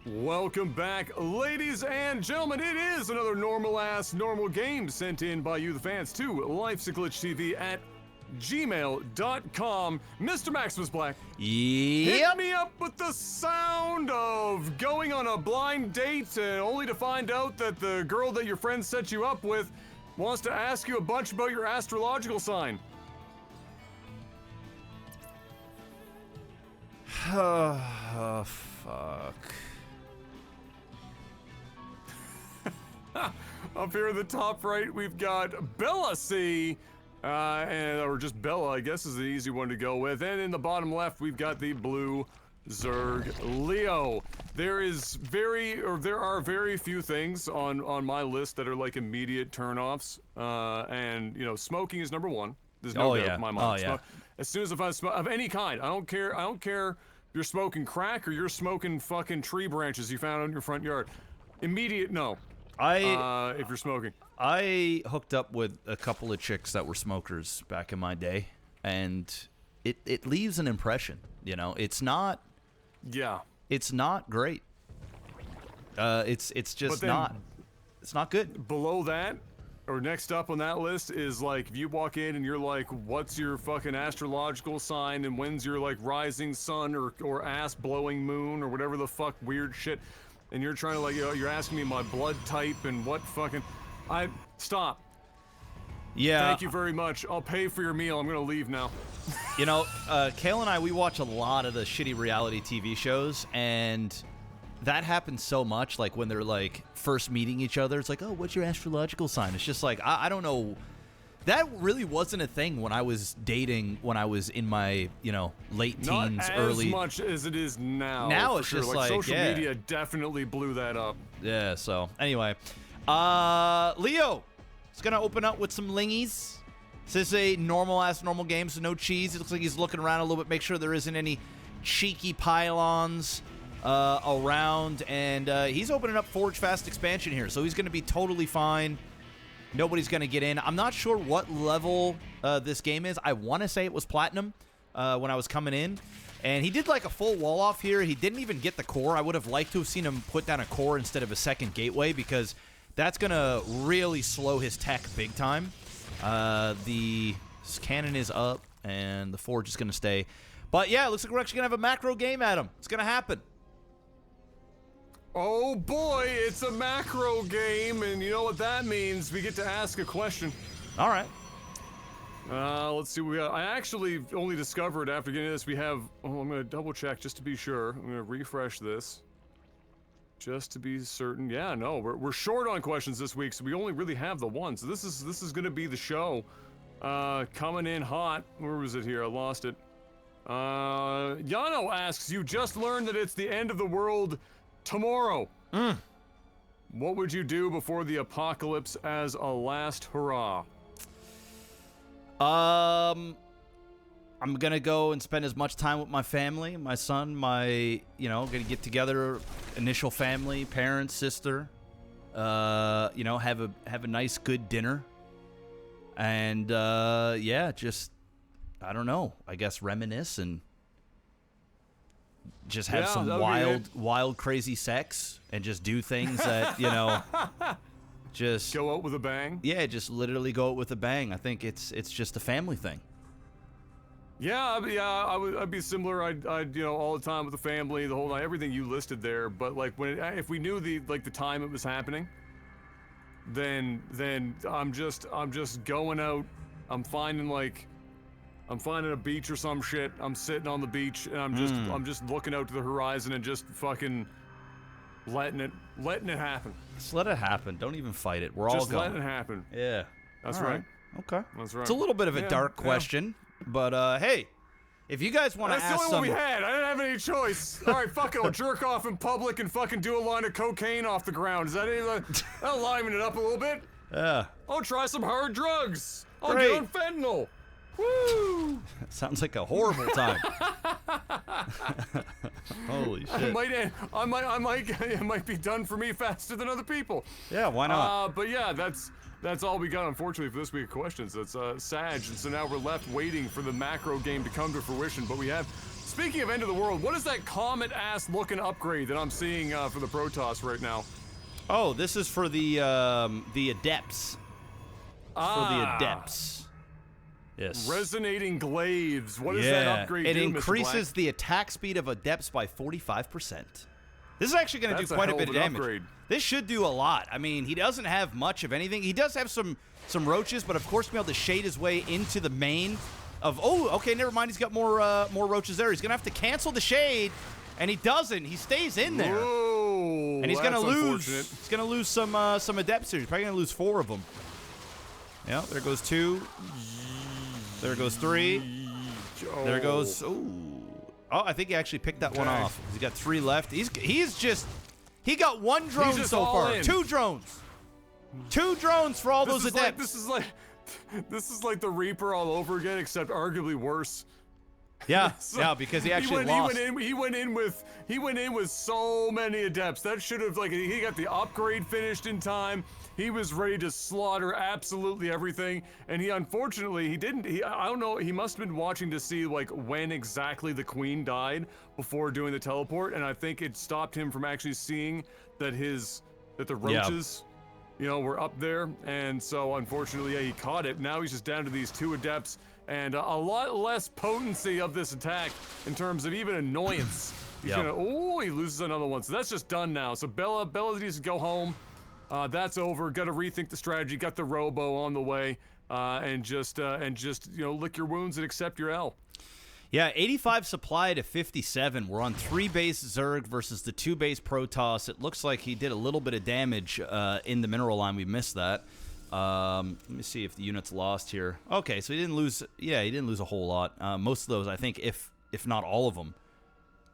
Welcome back, ladies and gentlemen. It is another normal game sent in by you, the fans, to Lifesaglitchtv at gmail.com. Mr. Maximus Black. Yep. Hit me up with the sound of going on a blind date only to find out that the girl that your friend set you up with wants to ask you a bunch about your astrological sign. Oh, fuck. Up here in the top right, we've got belaC, or just Bella, I guess is the easy one to go with. And in the bottom left, we've got the blue Zerg Leo. There are very few things on my list that are like immediate turnoffs. And you know, smoking is number one. There's no doubt in my mind. Oh, yeah. As soon as I find smoke of any kind, I don't care if you're smoking crack or you're smoking fucking tree branches you found in your front yard. Immediate no. If you're smoking. I hooked up with a couple of chicks that were smokers back in my day, and it leaves an impression, you know? It's not... Yeah. It's not great. It's just not... It's not good. Below that, or next up on that list, is like, if you walk in and you're like, what's your fucking astrological sign, and when's your, like, rising sun or ass-blowing moon, or whatever the fuck weird shit... And you're trying to, like, you know, you're asking me my blood type and what fucking... Stop. Yeah. Thank you very much. I'll pay for your meal. I'm gonna leave now. You know, Kale and I, we watch a lot of the shitty reality TV shows, and that happens so much, like, when they're, like, first meeting each other. It's like, oh, what's your astrological sign? It's just like, I don't know... That really wasn't a thing when I was dating, when I was in my, you know, late teens, early... Not as much as it is now. Now it's sure. just like, social media definitely blew that up. Yeah, so, anyway. Leo is going to open up with some lingies. This is a normal game, so no cheese. It looks like he's looking around a little bit, make sure there isn't any cheeky pylons around. And he's opening up Forge Fast expansion here, so he's going to be totally fine. Nobody's going to get in. I'm not sure what level this game is. I want to say it was Platinum when I was coming in. And he did like a full wall off here. He didn't even get the core. I would have liked to have seen him put down a core instead of a second gateway, because that's going to really slow his tech big time. The cannon is up, and the forge is going to stay. But yeah, it looks like we're actually going to have a macro game at him. It's going to happen. Oh boy, it's a macro game, and you know what that means. We get to ask a question. All right. Let's see what we got. I actually only discovered after getting this we have... Oh, I'm going to double check just to be sure. I'm going to refresh this. Just to be certain. Yeah, no, we're short on questions this week, so we only really have the one. So this is going to be the show. Coming in hot. Where was it here? I lost it. Yano asks, you just learned that it's the end of the world... tomorrow. What would you do before the apocalypse as a last hurrah? I'm gonna go and spend as much time with my family, my son, gonna get together, initial family, parents, sister, have a nice good dinner. And, yeah, just, I don't know, I guess reminisce and just have some wild, crazy sex and just do things that, you know, just... Go out with a bang? Yeah, just literally go out with a bang. I think it's just a family thing. Yeah, I'd be similar. I'd all the time with the family, the whole night, everything you listed there. But like if we knew the time it was happening, then I'm just going out. I'm finding a beach or some shit. I'm sitting on the beach and I'm just looking out to the horizon and just fucking letting it happen. Just let it happen. Don't even fight it. We're all going. Just letting it happen. Yeah. That's right. Okay. That's right. It's a little bit of a dark question, but hey, if you guys want to ask That's the only one we had. I didn't have any choice. All right, fuck it. I'll jerk off in public and fucking do a line of cocaine off the ground. Is that that'll liven it up a little bit? Yeah. I'll try some hard drugs. I'll Great. get on fentanyl. Woo! Sounds like a horrible time. Holy shit! It might be done for me faster than other people. Yeah, why not? But yeah, that's all we got, unfortunately, for this week of questions. That's Sag, and so now we're left waiting for the macro game to come to fruition. But we have speaking of end of the world, what is that comet-ass looking upgrade that I'm seeing for the Protoss right now? Oh, this is for the Adepts. For the Adepts. Yes. Resonating glaives. What does that upgrade do, It Mr. increases Black? the attack speed of Adepts by 45%. This is actually going to do quite a bit of damage. Upgrade. This should do a lot. I mean, he doesn't have much of anything. He does have some roaches, but of course, be able to shade his way into the main of. Oh, okay, never mind. He's got more roaches there. He's going to have to cancel the shade, and he doesn't. He stays in there. Whoa, and he's going to lose. He's going to lose some Adepts here. He's probably going to lose 4 of them. Yeah, there goes 2. There goes 3. There goes. Oh, I think he actually picked that one off. He's got 3 left. He got 1 drone so far. 2 drones. 2 drones for all those Adepts. This is like the Reaper all over again, except arguably worse. Yeah, yeah, because he actually lost. He went in with so many Adepts. That should have he got the upgrade finished in time. He was ready to slaughter absolutely everything, and he unfortunately he didn't. I don't know. He must have been watching to see when exactly the Queen died before doing the teleport, and I think it stopped him from actually seeing that the roaches. Yeah. You know, we're up there, and so unfortunately, yeah, he caught it. Now he's just down to these 2 Adepts, and a lot less potency of this attack in terms of even annoyance. He loses another one, so that's just done now. So Bella needs to go home. That's over. Got to rethink the strategy. Got the Robo on the way, and just lick your wounds and accept your L. Yeah, 85 supply to 57. We're on 3 base Zerg versus the 2 base Protoss. It looks like he did a little bit of damage in the mineral line. We missed that. Let me see if the unit's lost here. Okay, so he didn't lose. Yeah, he didn't lose a whole lot. Most of those, I think, if not all of them,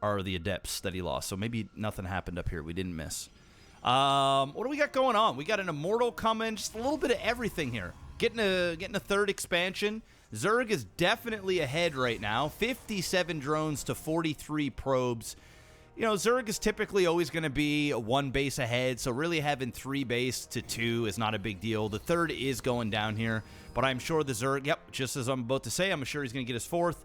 are the Adepts that he lost. So maybe nothing happened up here. We didn't miss. What do we got going on? We got an Immortal coming. Just a little bit of everything here. Getting a 3rd expansion. Zerg is definitely ahead right now. 57 drones to 43 probes. You know, Zerg is typically always going to be 1 base ahead, so really having 3 base to 2 is not a big deal. The 3rd is going down here, but I'm sure the Zerg, just as I'm about to say, I'm sure he's going to get his 4th.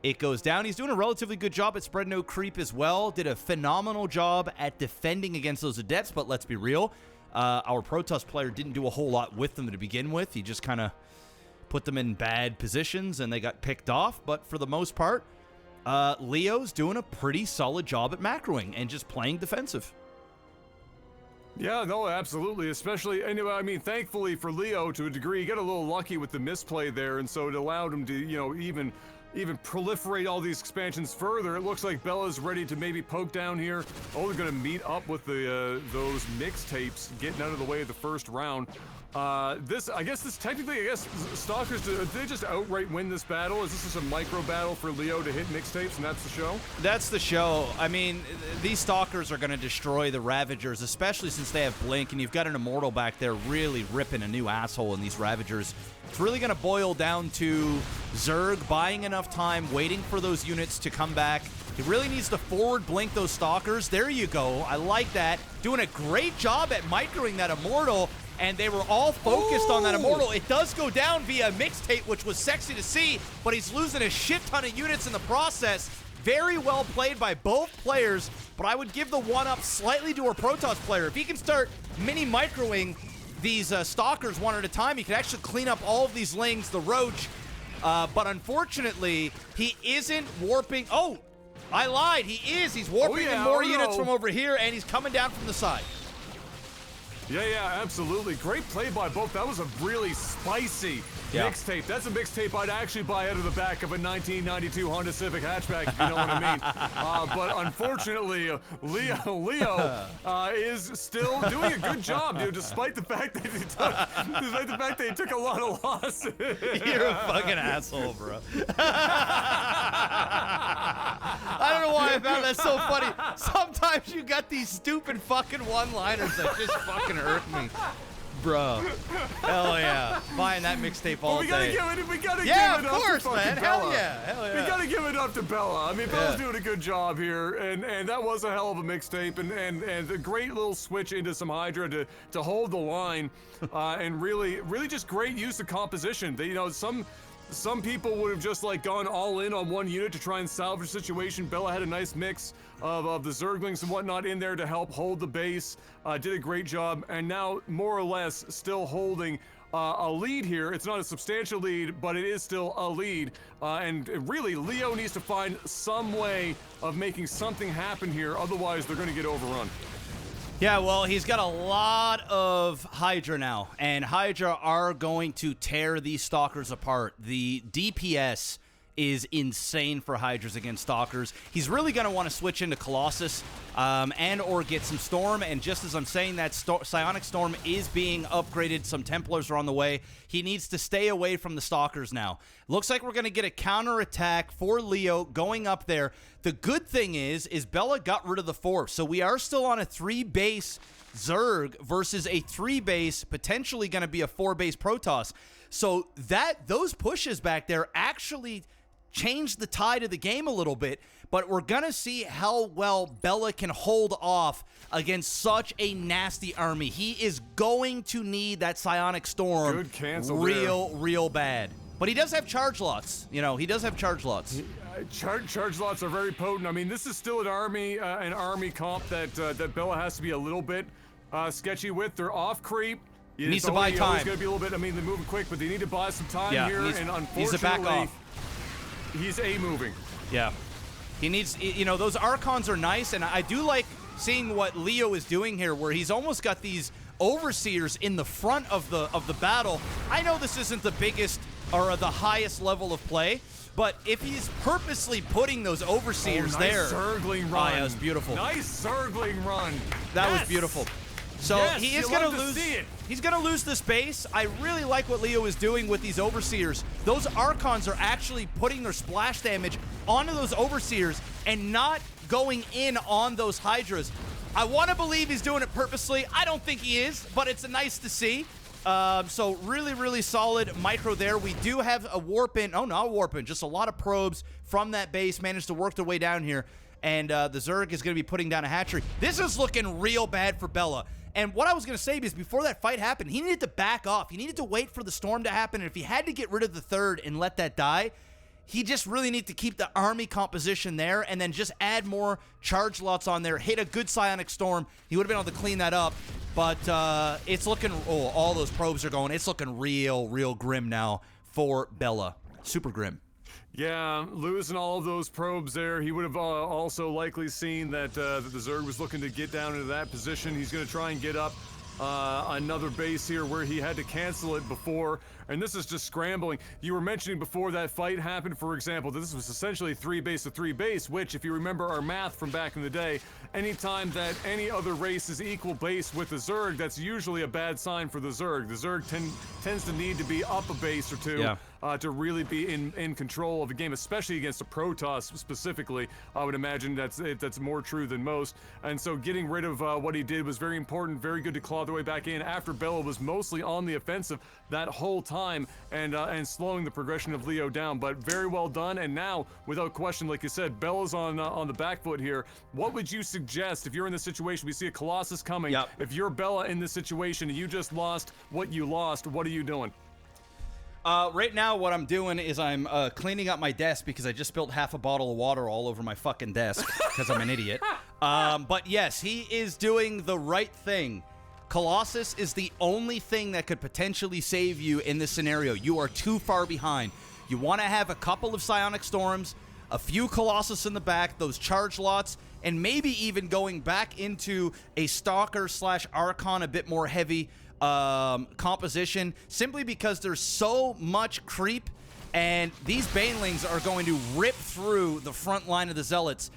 It goes down. He's doing a relatively good job at spread no creep as well. Did a phenomenal job at defending against those Adepts, but let's be real. Our Protoss player didn't do a whole lot with them to begin with. He just kind of put them in bad positions, and they got picked off. But for the most part, Leo's doing a pretty solid job at macroing and just playing defensive. Yeah, no, absolutely. Especially, anyway, I mean, thankfully for Leo, to a degree, he got a little lucky with the misplay there, and so it allowed him to, even proliferate all these expansions further. It looks like Bella's ready to maybe poke down here. Oh, they're going to meet up with those mixtapes, getting out of the way of the first round. Technically, Stalkers, did they just outright win this battle? Is this just a micro battle for Leo to hit mixtapes, and that's the show? That's the show. I mean, these Stalkers are going to destroy the Ravagers, especially since they have Blink, and you've got an Immortal back there really ripping a new asshole in these Ravagers. It's really going to boil down to Zerg buying enough time, waiting for those units to come back. He really needs to forward blink those Stalkers. There you go. I like that. Doing a great job at microing that Immortal, and they were all focused on that Immortal. It does go down via mixtape, which was sexy to see, but he's losing a shit ton of units in the process. Very well played by both players, but I would give the one-up slightly to our Protoss player. If he can start mini-microing these Stalkers one at a time, he can actually clean up all of these Lings, the Roach, but unfortunately, he isn't warping. Oh, I lied. He is. He's warping more units from over here, and he's coming down from the side. Yeah, absolutely. Great play by both. That was a really spicy mixtape. That's a mixtape I'd actually buy out of the back of a 1992 Honda Civic hatchback, if you know what I mean. But unfortunately, Leo is still doing a good job, dude, despite the fact that he took a lot of losses. You're a fucking asshole, bro. I don't know why I found that so funny. Sometimes you got these stupid fucking one-liners that just fucking hurt me. Bro. Hell yeah. Buying that mixtape all day. We gotta give it of up course, to man. Bella. Hell yeah. We gotta give it up to Bella. I mean, Bella's doing a good job here, and that was a hell of a mixtape, and a great little switch into some Hydra to hold the line, and really just great use of composition. Some some people would have just like gone all in on one unit to try and salvage the situation. bela had a nice mix of the Zerglings and whatnot in there to help hold the base. Did a great job, and now more or less still holding a lead here. It's not a substantial lead, but it is still a lead. And really, Leo needs to find some way of making something happen here. Otherwise, they're going to get overrun. Yeah, well, he's got a lot of Hydra now, and Hydra are going to tear these Stalkers apart. The DPS is insane for Hydras against Stalkers. He's really going to want to switch into Colossus and or get some Storm, and just as I'm saying that, Psionic Storm is being upgraded. Some Templars are on the way. He needs to stay away from the Stalkers now. Looks like we're going to get a counterattack for Leo going up there. The good thing is bela got rid of the 4, so we are still on a 3-base Zerg versus a 3-base, potentially going to be a 4-base Protoss. So those pushes back there actually changed the tide of the game a little bit, but we're going to see how well bela can hold off against such a nasty army. He is going to need that Psionic Storm Good cancel real bad. But he does have charge lots. You know, he does have charge lots. Charge lots are very potent. I mean, this is still an army comp that bela has to be a little bit sketchy with. They're off creep. He needs to buy time. It's going to be a little bit, I mean, they're moving quick, but they need to buy some time here, and unfortunately, needs to back off. He's A-moving. Yeah. He needs, you know, those Archons are nice, and I do like seeing what Leo is doing here, where he's almost got these Overseers in the front of the battle. I know this isn't the biggest or the highest level of play, but if he's purposely putting those Overseers nice Zergling run. Oh, yeah, it was beautiful. Nice Zergling run. That was beautiful. So he is going to lose. It. He's going to lose this base. I really like what Leo is doing with these Overseers. Those Archons are actually putting their splash damage onto those Overseers and not going in on those Hydras. I want to believe he's doing it purposely. I don't think he is, but it's nice to see. So really solid micro there. We do have a warp in. Oh, not a warp in. Just a lot of probes from that base managed to work their way down here. And the Zerg is going to be putting down a hatchery. This is looking real bad for bela. And what I was going to say is before that fight happened, he needed to back off. He needed to wait for the storm to happen. And if he had to get rid of the 3rd and let that die, he just really needed to keep the army composition there and then just add more charge lots on there, hit a good Psionic Storm. He would have been able to clean that up. But it's looking, all those probes are going. It's looking real grim now for bela. Super grim. Yeah, losing all of those probes there, he would have also likely seen that the Zerg was looking to get down into that position. He's going to try and get up another base here where he had to cancel it before, and this is just scrambling. You were mentioning before that fight happened, for example, this was essentially 3-base to 3-base, which, if you remember our math from back in the day, anytime that any other race is equal base with the Zerg, that's usually a bad sign for the Zerg. The Zerg tends to need to be up a base or two. Yeah. To really be in control of the game, especially against a Protoss specifically. I would imagine that's more true than most. And so getting rid of what he did was very important, very good to claw their way back in after bela was mostly on the offensive that whole time and slowing the progression of Leo down. But very well done. And now, without question, like you said, bela's on the back foot here. What would you suggest if you're in this situation? We see a Colossus coming. Yep. If you're bela in this situation and you just lost what you lost, what are you doing? Right now, what I'm doing is I'm cleaning up my desk because I just spilled half a bottle of water all over my fucking desk because I'm an idiot. But yes, he is doing the right thing. Colossus is the only thing that could potentially save you in this scenario. You are too far behind. You want to have a couple of Psionic Storms, a few Colossus in the back, those charge lots, and maybe even going back into a Stalker/Archon a bit more heavy composition, simply because there's so much creep, and these Banelings are going to rip through the front line of the Zealots.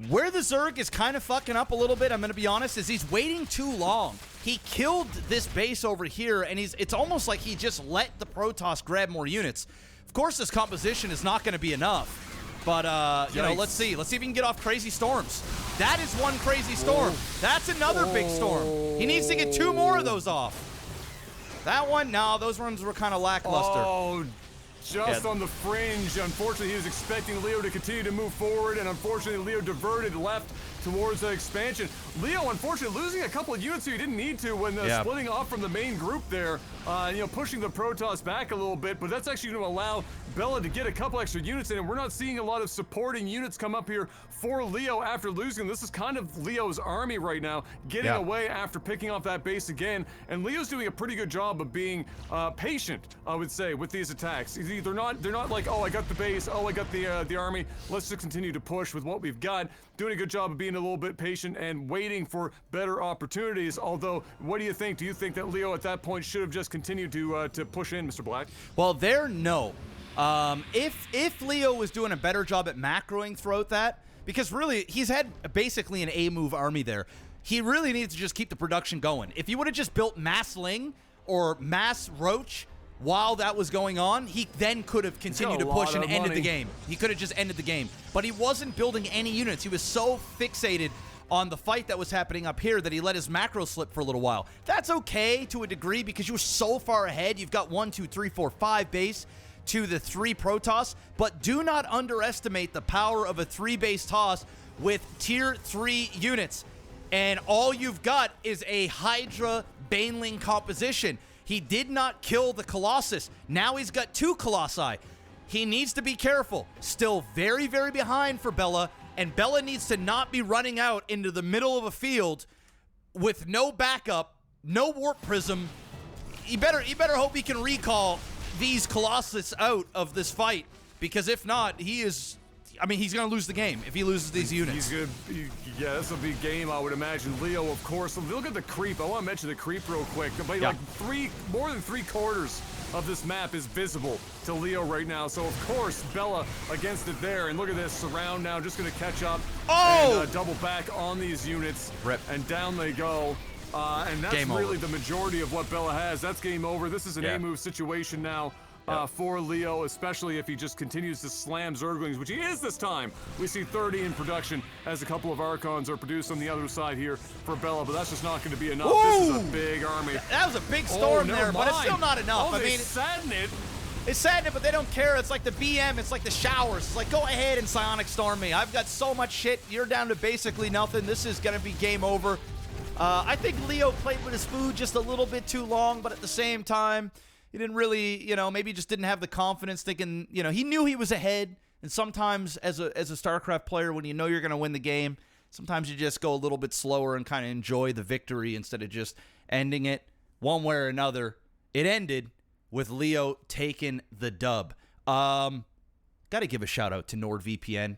Where the Zerg is kind of fucking up a little bit, I'm going to be honest, is he's waiting too long. He killed this base over here, and it's almost like he just let the Protoss grab more units. Of course, this composition is not going to be enough. But, you know, let's see. Let's see if he can get off crazy storms. That is one crazy storm. That's another big storm. He needs to get 2 more of those off. That one, no, those ones were kind of lackluster. Oh, just on the fringe. Unfortunately, he was expecting Leo to continue to move forward, and unfortunately, Leo diverted left towards the expansion. Leo, unfortunately, losing a couple of units he didn't need to when splitting off from the main group there, pushing the Protoss back a little bit, but that's actually going to allow belaC to get a couple extra units in, and we're not seeing a lot of supporting units come up here for Leo after losing. This is kind of Leo's army right now, getting away after picking off that base again, and Leo's doing a pretty good job of being patient, I would say, with these attacks. They're not like, oh, I got the base, oh, I got the army, let's just continue to push with what we've got. Doing a good job of being a little bit patient and waiting for better opportunities. Although, what do you think? Do you think that Leo at that point should have just continued to push in, Mr. belaC? Well, no. If Leo was doing a better job at macroing throughout that, because really he's had basically an A-move army there, he really needs to just keep the production going. If he would have just built mass Ling or mass Roach while that was going on, he then could have continued to push and ended the game. He could have just ended the game. But he wasn't building any units. He was so fixated on the fight that was happening up here that he let his macro slip for a little while. That's okay to a degree because you were so far ahead. You've got 1, 2, 3, 4, 5 base to the 3 Protoss, but do not underestimate the power of a 3-base toss with tier 3 units. And all you've got is a Hydra Baneling composition. He did not kill the Colossus. Now he's got 2 Colossi. He needs to be careful. Still very, very behind for belaC, and belaC needs to not be running out into the middle of a field with no backup, no warp prism. You better hope he can recall these Colossus out of this fight, because if not, he's going to lose the game if he loses these units. Yeah, this will be game, I would imagine. Leo, of course. Look at the creep. I want to mention the creep real quick. Like more than 3/4 of this map is visible to Leo right now. So, of course, belaC against it there. And look at this surround now, just going to catch up and double back on these units. Rip. And down they go. And that's really the majority of what belaC has. That's game over. This is an A-move situation now. For Leo, especially if he just continues to slam Zerglings, which he is this time. We see 30 in production as a couple of Archons are produced on the other side here for belaC, but that's just not going to be enough. This is a big army. That was a big storm there, but it's still not enough. They sadden it. It's sadden it, but they don't care. It's like the BM. It's like the showers. It's like, go ahead and Psionic Storm me. I've got so much shit. You're down to basically nothing. This is going to be game over. I think Leo played with his food just a little bit too long, but at the same time, he didn't really, maybe just didn't have the confidence thinking, he knew he was ahead. And sometimes as a StarCraft player, when you know you're going to win the game, sometimes you just go a little bit slower and kind of enjoy the victory instead of just ending it one way or another. It ended with Leo taking the dub. Got to give a shout out to NordVPN.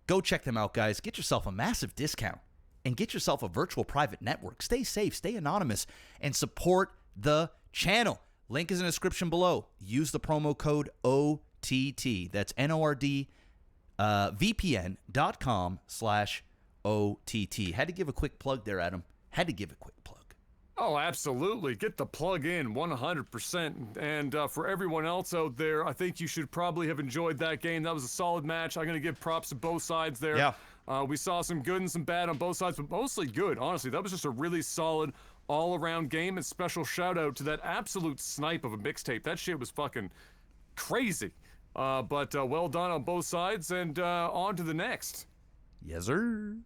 Go check them out, guys. Get yourself a massive discount and get yourself a virtual private network. Stay safe, stay anonymous, and support the channel. Link is in the description below. Use the promo code OTT. That's NORD VPN.com/OTT. Had to give a quick plug there, Adam. Had to give a quick plug. Oh, absolutely. Get the plug in 100%. And for everyone else out there, I think you should probably have enjoyed that game. That was a solid match. I'm going to give props to both sides there. Yeah. We saw some good and some bad on both sides, but mostly good. Honestly, that was just a really solid all-around game, and special shout-out to that absolute snipe of a mixtape. That shit was fucking crazy. But well done on both sides, and on to the next. Yes, sir.